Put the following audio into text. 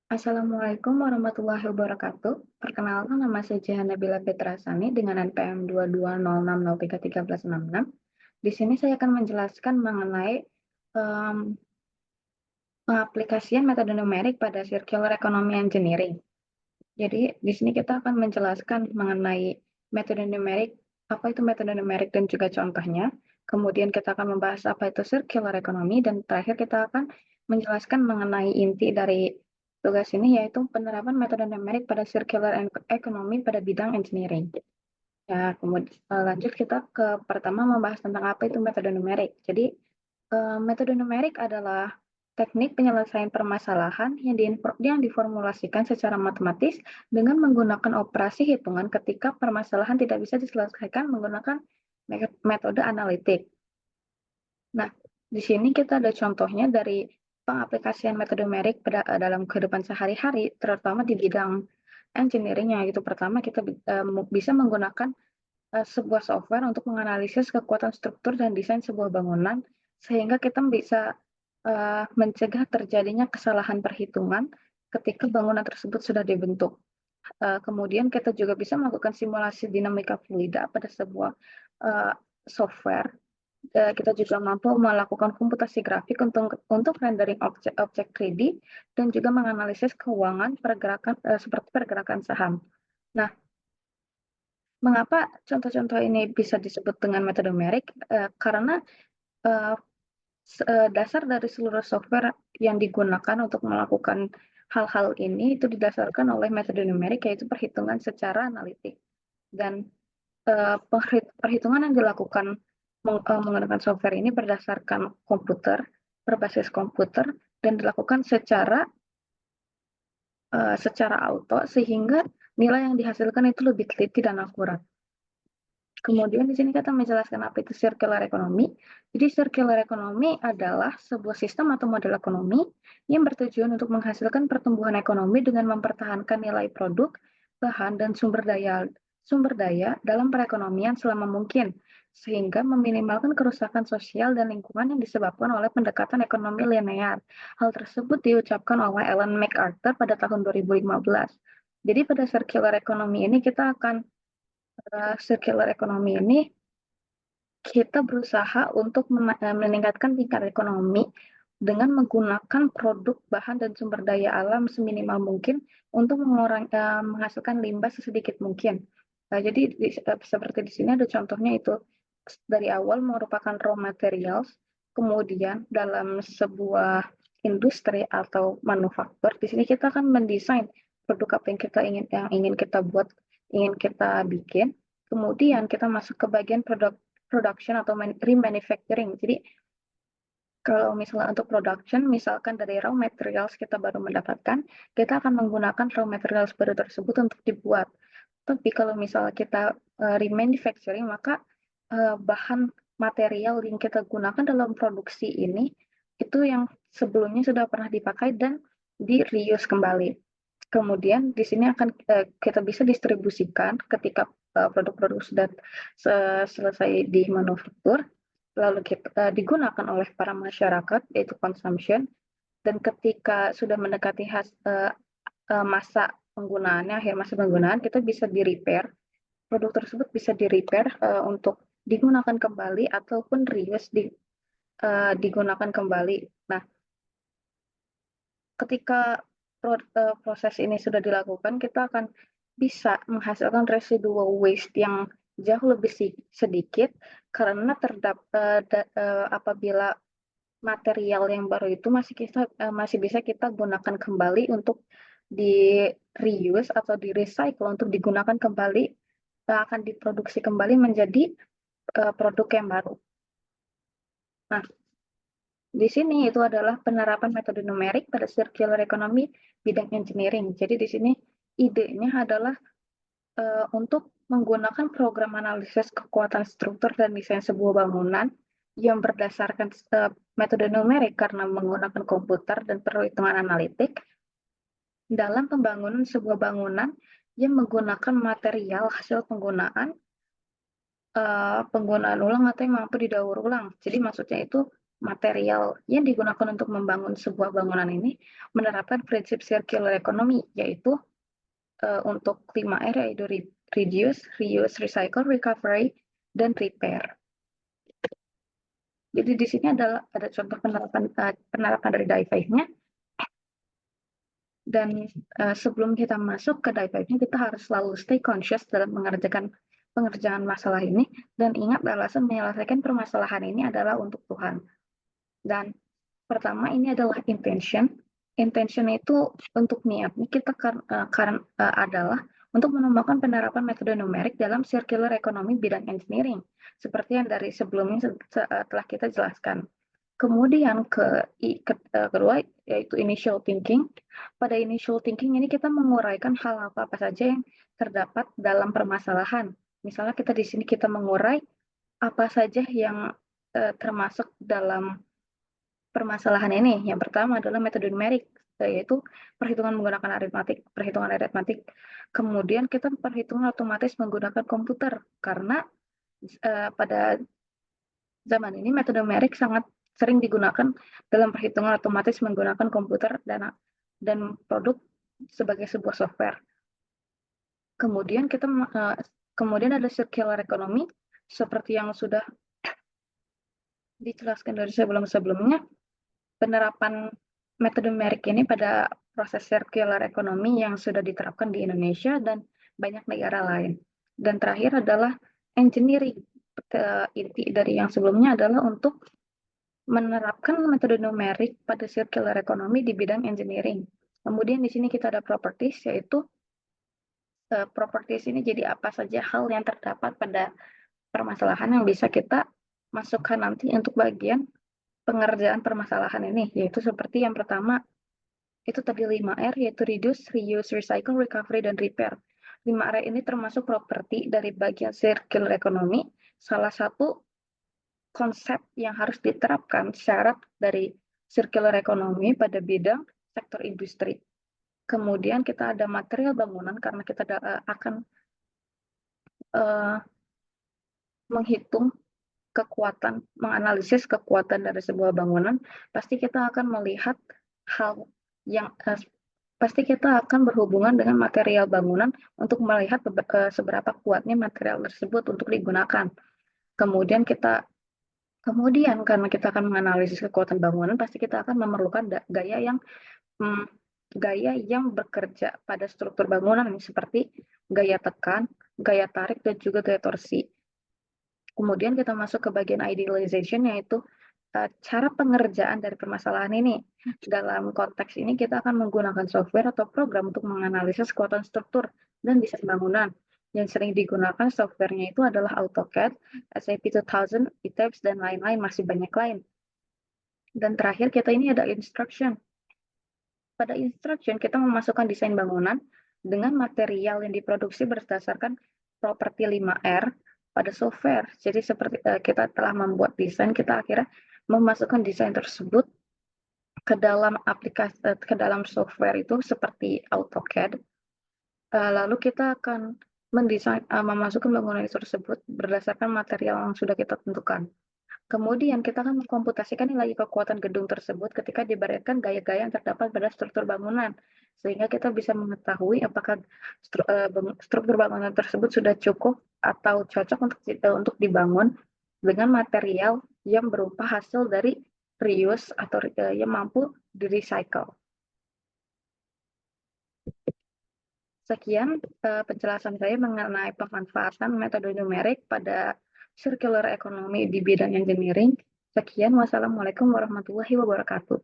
Assalamualaikum warahmatullahi wabarakatuh. Perkenalkan nama saya Jihan Nabila Petrasani dengan NPM 22060331166. Di sini saya akan menjelaskan mengenai em, pengaplikasian metode numerik pada Circular Economy Engineering. Jadi di sini kita akan menjelaskan mengenai metode numerik, apa itu metode numerik dan juga contohnya. Kemudian kita akan membahas apa itu circular economy dan terakhir kita akan menjelaskan mengenai inti dari tugas ini yaitu penerapan metode numerik pada circular economy pada bidang engineering. Ya, kemudian lanjut kita ke pertama membahas tentang apa itu metode numerik. Jadi metode numerik adalah teknik penyelesaian permasalahan yang diformulasikan secara matematis dengan menggunakan operasi hitungan ketika permasalahan tidak bisa diselesaikan menggunakan metode analitik. Nah, di sini kita ada contohnya dari pengaplikasian metode numerik dalam kehidupan sehari-hari, terutama di bidang engineering, yaitu pertama kita bisa menggunakan sebuah software untuk menganalisis kekuatan struktur dan desain sebuah bangunan, sehingga kita bisa mencegah terjadinya kesalahan perhitungan ketika bangunan tersebut sudah dibentuk. Kemudian kita juga bisa melakukan simulasi dinamika fluida pada sebuah software. Kita juga mampu melakukan komputasi grafik untuk rendering objek 3D dan juga menganalisis keuangan pergerakan seperti pergerakan saham. Nah, mengapa contoh-contoh ini bisa disebut dengan metode numerik? Karena eh, dasar dari seluruh software yang digunakan untuk melakukan hal-hal ini itu didasarkan oleh metode numerik, yaitu perhitungan secara analitik. Dan perhitungan yang dilakukan menggunakan software ini berdasarkan komputer, berbasis komputer, dan dilakukan secara auto, sehingga nilai yang dihasilkan itu lebih teliti dan akurat. Kemudian di sini kita menjelaskan apa itu circular economy. Jadi circular economy adalah sebuah sistem atau model ekonomi yang bertujuan untuk menghasilkan pertumbuhan ekonomi dengan mempertahankan nilai produk, bahan, dan sumber daya dalam perekonomian selama mungkin, sehingga meminimalkan kerusakan sosial dan lingkungan yang disebabkan oleh pendekatan ekonomi linear. Hal tersebut diucapkan oleh Ellen MacArthur pada tahun 2015. Jadi pada circular economy ini kita akan circular economy ini kita berusaha untuk meningkatkan tingkat ekonomi dengan menggunakan produk, bahan, dan sumber daya alam seminimal mungkin untuk menghasilkan limbah sesedikit mungkin. Jadi seperti di sini ada contohnya itu dari awal merupakan raw materials, kemudian dalam sebuah industri atau manufaktur, di sini kita akan mendesain produk apa yang ingin kita buat, ingin kita bikin. Kemudian kita masuk ke bagian production atau remanufacturing. Jadi kalau misalnya untuk production, misalkan dari raw materials kita baru mendapatkan, kita akan menggunakan raw materials baru tersebut untuk dibuat. Tapi kalau misalnya kita remanufacturing, maka bahan material yang kita gunakan dalam produksi ini itu yang sebelumnya sudah pernah dipakai dan di-reuse kembali. Kemudian di sini akan kita bisa distribusikan ketika produk-produk sudah selesai di manufaktur, lalu digunakan oleh para masyarakat, yaitu consumption, dan ketika sudah mendekati masa penggunaannya, akhir masa penggunaan, kita bisa di-repair, produk tersebut bisa di-repair untuk digunakan kembali ataupun reuse digunakan kembali. Nah, ketika proses ini sudah dilakukan, kita akan bisa menghasilkan residual waste yang jauh lebih sedikit karena apabila material yang baru itu masih bisa kita gunakan kembali untuk di reuse atau di recycle untuk digunakan kembali, akan diproduksi kembali menjadi produk yang baru. Nah, di sini itu adalah penerapan metode numerik pada circular economy bidang engineering. Jadi di sini idenya adalah untuk menggunakan program analisis kekuatan struktur dan desain sebuah bangunan yang berdasarkan metode numerik karena menggunakan komputer dan perhitungan analitik dalam pembangunan sebuah bangunan yang menggunakan material hasil penggunaan ulang atau yang mampu didaur ulang. Jadi maksudnya itu material yang digunakan untuk membangun sebuah bangunan ini menerapkan prinsip circular economy, yaitu untuk 5R, yaitu reduce, reuse, recycle, recovery, dan repair. Jadi di sini ada contoh penerapan dari DIE5-nya. Dan sebelum kita masuk ke DIE5-nya, kita harus selalu stay conscious dalam pengerjaan masalah ini, dan ingat alasan menyelesaikan permasalahan ini adalah untuk Tuhan. Dan pertama ini adalah intention. Intention itu untuk niat. Kita adalah untuk menemukan penerapan metode numerik dalam circular economy bidang engineering, seperti yang dari sebelumnya telah kita jelaskan. Kemudian kedua yaitu initial thinking. Pada initial thinking ini kita menguraikan hal apa saja yang terdapat dalam permasalahan. Misalnya di sini kita mengurai apa saja yang termasuk dalam permasalahan ini. Yang pertama adalah metode numerik, yaitu perhitungan menggunakan perhitungan aritmatik. Kemudian kita perhitungan otomatis menggunakan komputer, karena pada zaman ini metode numerik sangat sering digunakan dalam perhitungan otomatis menggunakan komputer dan produk sebagai sebuah software. Kemudian kemudian ada circular economy, seperti yang sudah dijelaskan dari sebelumnya. Penerapan metode numerik ini pada proses circular economy yang sudah diterapkan di Indonesia dan banyak negara lain. Dan terakhir adalah engineering. Inti dari yang sebelumnya adalah untuk menerapkan metode numerik pada circular economy di bidang engineering. Kemudian di sini kita ada properties, yaitu properties ini jadi apa saja hal yang terdapat pada permasalahan yang bisa kita masukkan nanti untuk bagian pengerjaan permasalahan ini, yaitu seperti yang pertama, itu tadi 5R, yaitu reduce, reuse, recycle, recovery, dan repair. 5R ini termasuk properti dari bagian circular economy. Salah satu konsep yang harus diterapkan syarat dari circular economy pada bidang sektor industri. Kemudian kita ada material bangunan, karena kita akan menghitung menganalisis kekuatan dari sebuah bangunan, pasti kita akan melihat hal yang pasti kita akan berhubungan dengan material bangunan untuk melihat seberapa kuatnya material tersebut untuk digunakan. Kemudian karena kita akan menganalisis kekuatan bangunan, pasti kita akan memerlukan gaya yang bekerja pada struktur bangunan, seperti gaya tekan, gaya tarik, dan juga gaya torsi. Kemudian kita masuk ke bagian idealization, yaitu cara pengerjaan dari permasalahan ini. Dalam konteks ini kita akan menggunakan software atau program untuk menganalisis kekuatan struktur dan desain bangunan. Yang sering digunakan softwarenya itu adalah AutoCAD, SAP 2000, ETABS, dan lain-lain, masih banyak lain. Dan terakhir kita ini ada instruction. Pada instruction kita memasukkan desain bangunan dengan material yang diproduksi berdasarkan properti 5R pada software. Jadi seperti kita telah membuat desain, kita akhirnya memasukkan desain tersebut ke dalam software itu seperti AutoCAD. Lalu kita akan memasukkan bangunan tersebut berdasarkan material yang sudah kita tentukan. Kemudian kita akan mengkomputasikan nilai kekuatan gedung tersebut ketika dibaretkan gaya-gaya yang terdapat pada struktur bangunan, sehingga kita bisa mengetahui apakah struktur bangunan tersebut sudah cukup atau cocok untuk dibangun dengan material yang berupa hasil dari reuse atau yang mampu di-recycle. Sekian penjelasan saya mengenai pemanfaatan metode numerik pada circular economy di bidang engineering. Sekian, wassalamualaikum warahmatullahi wabarakatuh.